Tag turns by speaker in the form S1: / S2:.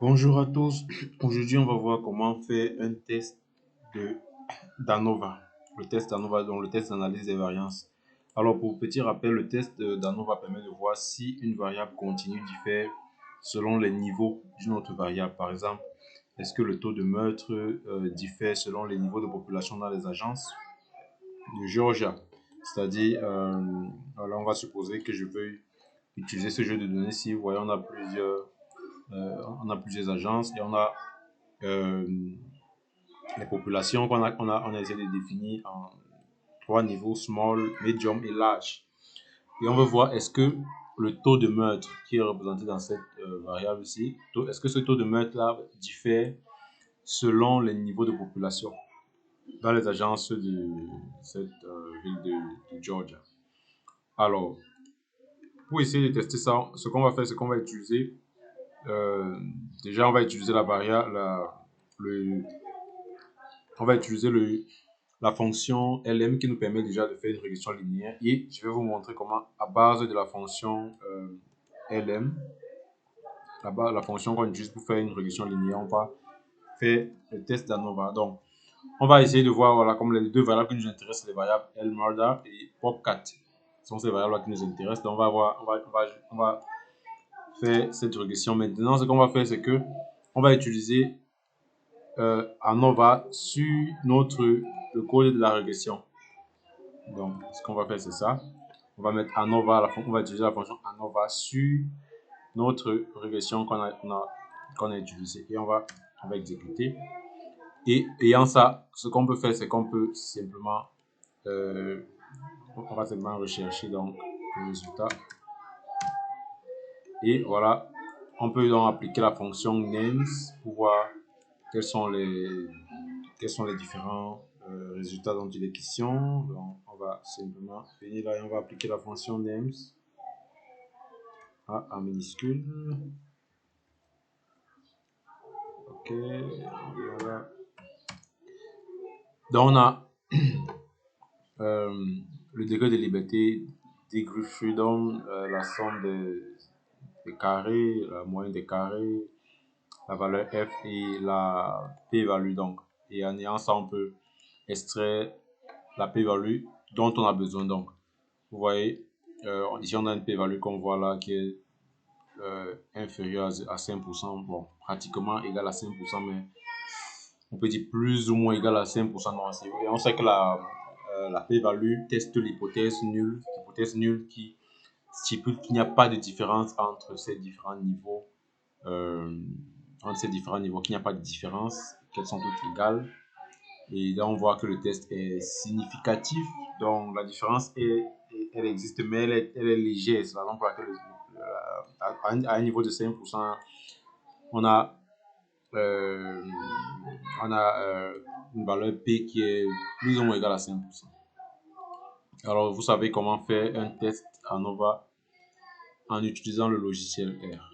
S1: Bonjour à tous. Aujourd'hui, on va voir comment faire un test de d'ANOVA. Le test d'ANOVA, donc le test d'analyse des variances. Alors, pour petit rappel, le test d'ANOVA permet de voir si une variable continue diffère selon les niveaux d'une autre variable. Par exemple, est-ce que le taux de meurtre diffère selon les niveaux de population dans les agences de Georgia? C'est-à-dire, voilà, on va supposer que je veux utiliser ce jeu de données si, vous voyez, on a plusieurs agences et on a euh, les populations qu'on a essayé de définir en trois niveaux, small, medium et large. Et on veut voir est-ce que le taux de meurtre qui est représenté dans cette variable ici, est-ce que ce taux de meurtre-là diffère selon les niveaux de population dans les agences de cette ville de Georgia. Alors, pour essayer de tester ça, ce qu'on va faire, c'est qu'on va utiliser, déjà on va utiliser la variable, on va utiliser la fonction LM qui nous permet déjà de faire une régression linéaire et je vais vous montrer comment à base de la fonction LM, la fonction qu'on utilise pour faire une régression linéaire, on va faire le test d'ANOVA. Donc, on va essayer de voir, voilà, comme les deux variables qui nous intéressent, les variables LMurder et POP4. Ce sont ces variables qui nous intéressent. Donc, on va faire cette régression. Maintenant, ce qu'on va faire, c'est que on va utiliser ANOVA sur le code de la régression. Donc, ce qu'on va faire, c'est ça. On va mettre ANOVA, on va utiliser la fonction ANOVA sur notre régression qu'on a utilisée. Et on va exécuter. Et ayant ça, ce qu'on peut faire, c'est qu'on peut simplement, on va simplement rechercher donc le résultat. Et voilà, on peut donc appliquer la fonction names pour voir quels sont les différents résultats dont il est question. Donc, on va simplement venir là et on va appliquer la fonction names en minuscule. Ok, voilà. Donc, on a le degré de liberté, degree freedom, la somme des carrés, la moyenne des carrés, la valeur f et la p-value. Donc, et en ayant ça, on peut extraire la p-value dont on a besoin. Donc, vous voyez, ici on a une p-value qu'on voit là qui est inférieure à 5%, bon, pratiquement égal à 5%, mais on peut dire plus ou moins égal à 5%. Non, et on sait que la p-value teste l'hypothèse nulle qui stipule qu'il n'y a pas de différence entre ces différents niveaux, qu'il n'y a pas de différence, qu'elles sont toutes égales. Et là, on voit que le test est significatif. Donc, la différence, elle existe, mais elle est légère. C'est la raison pour laquelle, à un niveau de 5%, on a, une valeur P qui est plus ou moins égale à 5%. Alors, vous savez comment faire un test ANOVA en utilisant le logiciel R.